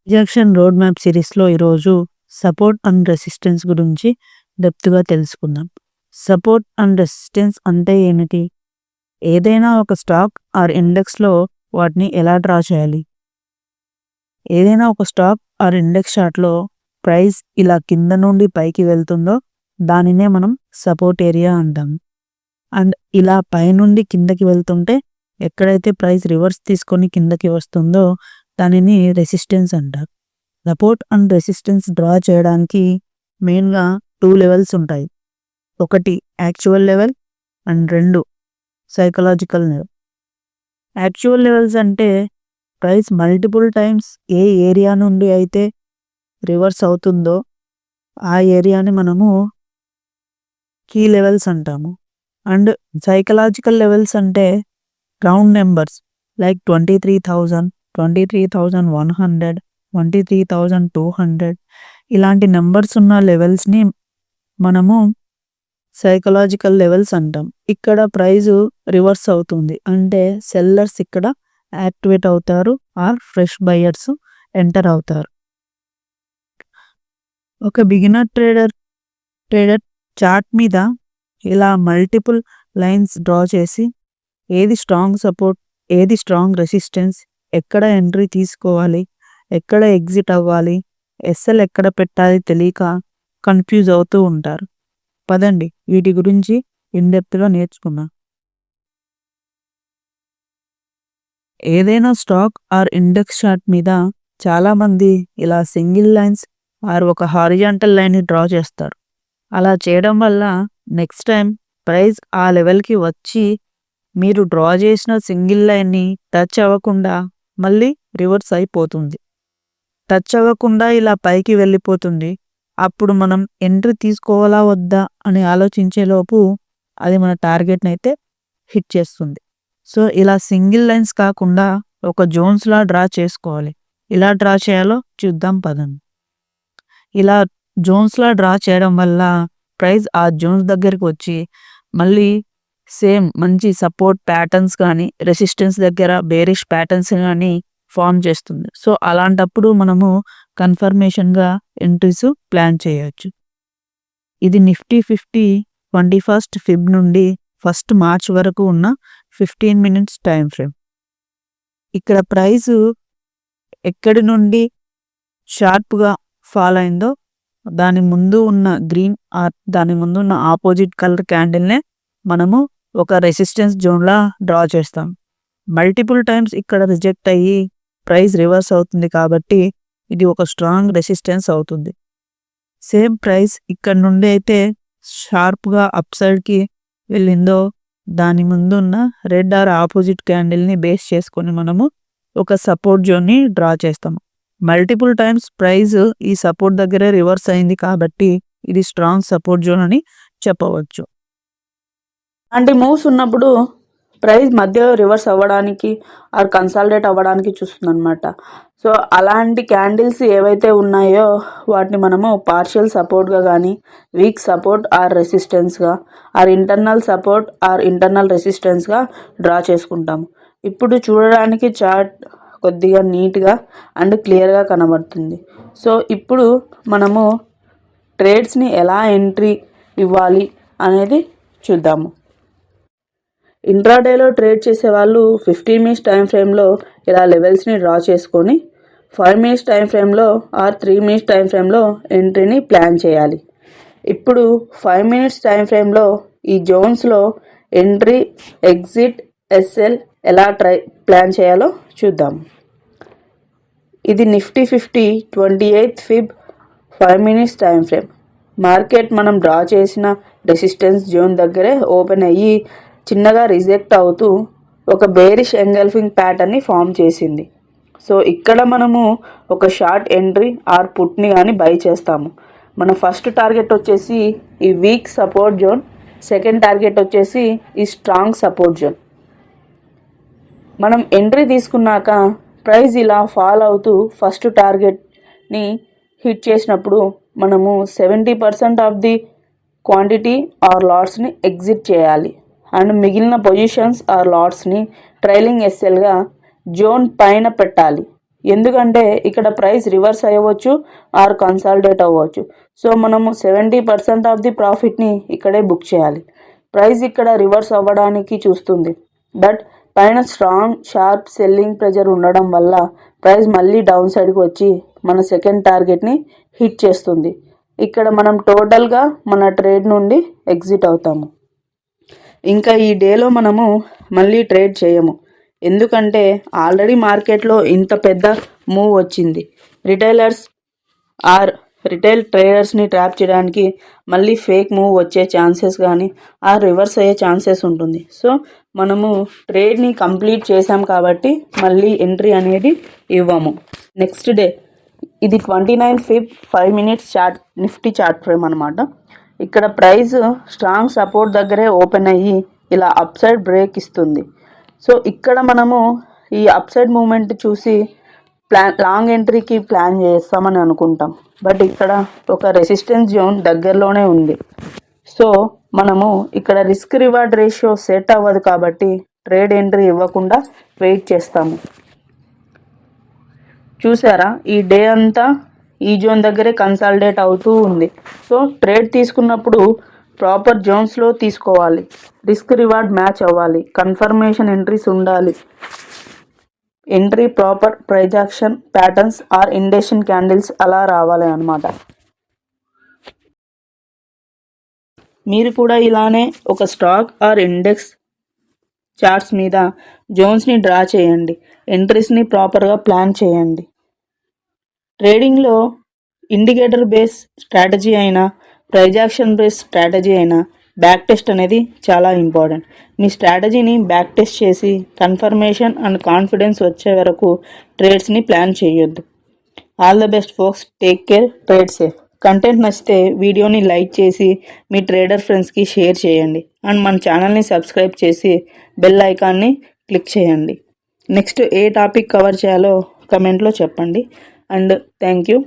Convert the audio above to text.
Rejection road map సిరీస్లో ఈరోజు support and resistance గురించి డెప్త్గా తెలుసుకుందాం. సపోర్ట్ అండ్ రెసిస్టెన్స్ అంటే ఏమిటి? ఏదైనా ఒక స్టాక్ ఆర్ ఇండెక్స్లో వాటిని ఎలా డ్రా చేయాలి? ఏదైనా ఒక స్టాక్ ఆర్ ఇండెక్స్ చార్ట్లో ప్రైస్ ఇలా కింద నుండి పైకి వెళ్తుందో దానినే మనం సపోర్ట్ ఏరియా అంటాం. అండ్ ఇలా పైనుండి కిందకి వెళ్తుంటే ఎక్కడైతే ప్రైస్ రివర్స్ తీసుకొని కిందకి వస్తుందో దానిని రెసిస్టెన్స్ అంటారు. సపోర్ట్ అండ్ రెసిస్టెన్స్ డ్రా చేయడానికి మెయిన్గా 2 లెవెల్స్ ఉంటాయి. ఒకటి actual level and 2 psychological level. Actual levels అంటే ప్రైస్ మల్టిపుల్ టైమ్స్ ఏ ఏరియా నుండి అయితే రివర్స్ అవుతుందో ఆ ఏరియాని మనము కీ లెవెల్స్ అంటాము. అండ్ సైకలాజికల్ లెవెల్స్ అంటే రౌండ్ నెంబర్స్ లైక్ 23,000, 23,100, 23,200 ఇలాంటి నెంబర్స్ ఉన్న లెవెల్స్ని మనము సైకలాజికల్ లెవెల్స్ అంటాం. ఇక్కడ ప్రైజు రివర్స్ అవుతుంది అంటే సెల్లర్స్ ఇక్కడ యాక్టివేట్ అవుతారు ఆర్ ఫ్రెష్ బయర్స్ ఎంటర్ అవుతారు. ఒక బిగినర్ ట్రేడర్ చార్ట్ మీద ఇలా మల్టిపుల్ లైన్స్ డ్రా చేసి ఏది స్ట్రాంగ్ సపోర్ట్, ఏది స్ట్రాంగ్ రెసిస్టెన్స్, ఎక్కడ ఎంట్రీ తీసుకోవాలి, ఎక్కడ ఎగ్జిట్ అవ్వాలి, ఎస్ఎల్ ఎక్కడ పెట్టాలి తెలియక కన్ఫ్యూజ్ అవుతూ ఉంటారు. పదండి వీటి గురించి ఇన్డెప్త్గా నేర్చుకున్నాం. ఏదైనా స్టాక్ ఆర్ ఇండెక్స్ చార్ట్ మీద చాలామంది ఇలా సింగిల్ లైన్స్ ఆర్ ఒక హారిజాంటల్ లైన్ని డ్రా చేస్తారు. అలా చేయడం వల్ల నెక్స్ట్ టైం ప్రైస్ ఆ లెవెల్కి వచ్చి మీరు డ్రా చేసిన సింగిల్ లైన్ని టచ్ అవ్వకుండా మళ్ళీ రివర్స్ అయిపోతుంది. టచ్ అవ్వకుండా ఇలా పైకి వెళ్ళిపోతుంది. అప్పుడు మనం ఎంట్రీ తీసుకోవాలా వద్దా అని ఆలోచించేలోపు అది మన టార్గెట్ని అయితే హిట్ చేస్తుంది. సో ఇలా సింగిల్ లైన్స్ కాకుండా ఒక జోన్స్లా డ్రా చేసుకోవాలి. ఇలా డ్రా చేయాలో చూద్దాం పదండి. ఇలా జోన్స్లా డ్రా చేయడం వల్ల ప్రైస్ ఆ జోన్స్ దగ్గరికి వచ్చి మళ్ళీ సేమ్ మంచి సపోర్ట్ ప్యాటర్న్స్ కానీ రెసిస్టెన్స్ దగ్గర బేరిష్ ప్యాటర్న్స్ కానీ ఫామ్ చేస్తుంది. సో అలాంటప్పుడు మనము కన్ఫర్మేషన్గా ఎంట్రీస్ ప్లాన్ చేయొచ్చు. ఇది నిఫ్టీ 50 21st ఫిబ్ నుండి 1st మార్చ్ వరకు ఉన్న 15 మినిట్స్ టైం ఫ్రేమ్. ఇక్కడ ప్రైసు ఎక్కడి నుండి షార్ప్గా ఫాల్ అయిందో దాని ముందు ఉన్న గ్రీన్ ఆర్ దాని ముందు ఉన్న ఆపోజిట్ కలర్ క్యాండిల్నే మనము ఒక రెసిస్టెన్స్ జోన్లా డ్రా చేస్తాం. మల్టిపుల్ టైమ్స్ ఇక్కడ రిజెక్ట్ అయ్యి ప్రైస్ రివర్స్ అవుతుంది కాబట్టి ఇది ఒక స్ట్రాంగ్ రెసిస్టెన్స్ అవుతుంది. సేమ్ ప్రైస్ ఇక్కడ నుండి అయితే షార్ప్గా అప్ సైడ్కి వెళ్ళిందో దాని ముందు ఉన్న రెడ్ ఆర్ ఆపోజిట్ క్యాండిల్ని బేస్ చేసుకొని మనము ఒక సపోర్ట్ జోన్ని డ్రా చేస్తాము. మల్టిపుల్ టైమ్స్ ప్రైస్ ఈ సపోర్ట్ దగ్గరే రివర్స్ అయింది కాబట్టి ఇది స్ట్రాంగ్ సపోర్ట్ జోన్ అని చెప్పవచ్చు. అలాంటి మూవ్స్ ఉన్నప్పుడు ప్రైస్ మధ్యలో రివర్స్ అవ్వడానికి ఆర్ కన్సాలిడేట్ అవ్వడానికి చూస్తుంది అనమాట. సో అలాంటి క్యాండిల్స్ ఏవైతే ఉన్నాయో వాటిని మనము పార్షియల్ సపోర్ట్గా కానీ వీక్ సపోర్ట్ ఆర్ రెసిస్టెన్స్గా or internal support or internal రెసిస్టెన్స్గా డ్రా చేసుకుంటాము. ఇప్పుడు చూడడానికి చార్ట్ కొద్దిగా నీట్గా అండ్ క్లియర్గా కనబడుతుంది. సో ఇప్పుడు మనము ట్రేడ్స్ని ఎలా ఎంట్రీ ఇవ్వాలి అనేది చూద్దాము. ఇంట్రాడేలో ట్రేడ్ చేసే వాళ్ళు 15 మినిట్స్ టైం ఫ్రేమ్లో ఇలా లెవెల్స్ని డ్రా చేసుకొని 5 మినిట్స్ టైం ఫ్రేమ్లో ఆర్ 3 మినిట్స్ టైం ఫ్రేమ్లో ఎంట్రీని ప్లాన్ చేయాలి. ఇప్పుడు 5 మినిట్స్ టైం ఫ్రేమ్లో ఈ జోన్స్లో ఎంట్రీ, ఎగ్జిట్, ఎస్ఎల్ ఎలా ప్లాన్ చేయాలో చూద్దాం. ఇది Nifty 50 28th Feb 5 minutes time frame. Market మనం డ్రా చేసిన రెసిస్టెన్స్ జోన్ దగ్గరే ఓపెన్ అయ్యి చిన్నగా రిజెక్ట్ అవుతూ ఒక బేరిష్ ఎంగల్ఫింగ్ ప్యాటర్న్ని ఫామ్ చేసింది. సో ఇక్కడ మనము ఒక షార్ట్ ఎంట్రీ ఆర్ పుట్ని కానీ బై చేస్తాము. మన ఫస్ట్ టార్గెట్ వచ్చేసి ఈ weak support zone, second target వచ్చేసి ఈ స్ట్రాంగ్ సపోర్ట్ జోన్. మనం ఎంట్రీ తీసుకున్నాక ప్రైస్ ఇలా ఫాల్ అవుతూ ఫస్ట్ టార్గెట్ని హిట్ చేసినప్పుడు మనము 70% ఆఫ్ ది క్వాంటిటీ ఆర్ లాట్స్ని ఎగ్జిట్ చేయాలి అండ్ మిగిలిన పొజిషన్స్ ఆర్ లాట్స్ని ట్రైలింగ్ ఎస్ఎల్గా జోన్ పైన పెట్టాలి. ఎందుకంటే ఇక్కడ ప్రైస్ రివర్స్ అయ్యవచ్చు ఆర్ కన్సాలిడేట్ అవ్వచ్చు. సో మనము 70% ఆఫ్ ది ప్రాఫిట్ని ఇక్కడే బుక్ చేయాలి. ప్రైస్ ఇక్కడ రివర్స్ అవ్వడానికి చూస్తుంది, బట్ పైన స్ట్రాంగ్ షార్ప్ సెల్లింగ్ ప్రెజర్ ఉండడం వల్ల ప్రైస్ మళ్ళీ డౌన్ సైడ్కి వచ్చి మన సెకండ్ టార్గెట్ని హిట్ చేస్తుంది. ఇక్కడ మనం టోటల్గా మన ట్రేడ్ నుండి ఎగ్జిట్ అవుతాము. ఇంకా ఈ డేలో మనము మళ్ళీ ట్రేడ్ చేయము, ఎందుకంటే ఆల్రెడీ మార్కెట్లో ఇంత పెద్ద మూవ్ వచ్చింది. రిటైల్ ట్రేడర్స్ని ట్రాప్ చేయడానికి మళ్ళీ ఫేక్ మూవ్ వచ్చే ఛాన్సెస్ కానీ రివర్స్ అయ్యే ఛాన్సెస్ ఉంటుంది. సో మనము ట్రేడ్ని కంప్లీట్ చేసాం కాబట్టి మళ్ళీ ఎంట్రీ అనేది ఇవ్వము. నెక్స్ట్ డే ఇది 29 Feb 5 minutes chart, Nifty chart frame అనమాట. ఇక్కడ ప్రైస్ స్ట్రాంగ్ సపోర్ట్ దగ్గరే ఓపెన్ అయ్యి ఇలా అప్ సైడ్ బ్రేక్ ఇస్తుంది. సో ఇక్కడ మనము ఈ అప్ సైడ్ మూమెంట్ చూసి లాంగ్ ఎంట్రీకి ప్లాన్ చేస్తామని అనుకుంటాం, బట్ ఇక్కడ ఒక రెసిస్టెన్స్ జోన్ దగ్గరలోనే ఉంది. సో మనము ఇక్కడ రిస్క్ రివార్డ్ రేషియో సెట్ అవ్వదు కాబట్టి ట్రేడ్ ఎంట్రీ ఇవ్వకుండా వెయిట్ చేస్తాము. చూసారా, ఈ డే అంతా ఈ జోన్ దగ్గరే కన్సాలిడేట్ అవుతూ ఉంది. సో ట్రేడ్ తీసుకున్నప్పుడు ప్రాపర్ జోన్స్లో తీసుకోవాలి, రిస్క్ రివార్డ్ మ్యాచ్ అవ్వాలి, కన్ఫర్మేషన్ ఎంట్రీస్ ఉండాలి, entry proper price action patterns or indecision candles అలా రావాలి అన్నమాట. మీరు కూడా ఇలానే ఒక స్టాక్ ఆర్ ఇండెక్స్ చార్ట్స్ మీద జోన్స్ని డ్రా చేయండి, ఎంట్రీస్ని ప్రాపర్గా ప్లాన్ చేయండి. ట్రేడింగ్లో ఇండికేటర్ బేస్ స్ట్రాటజీ అయినా ప్రైజ్ యాక్షన్ బేస్ స్ట్రాటజీ అయినా బ్యాక్ టెస్ట్ అనేది చాలా ఇంపార్టెంట్. మీ స్ట్రాటజీని బ్యాక్ టెస్ట్ చేసి కన్ఫర్మేషన్ అండ్ కాన్ఫిడెన్స్ వచ్చే వరకు ట్రేడ్స్ని ప్లాన్ చేయొద్దు. All the best folks, take care, trade safe. Content నచ్చితే వీడియోని లైక్ చేసి మీ ట్రేడర్ ఫ్రెండ్స్కి షేర్ చేయండి అండ్ మన ఛానల్ని సబ్స్క్రైబ్ చేసి బెల్ ఐకాన్ని క్లిక్ చేయండి. నెక్స్ట్ ఏ టాపిక్ కవర్ చేయాలో కమెంట్లో చెప్పండి అండ్ థ్యాంక్ యూ.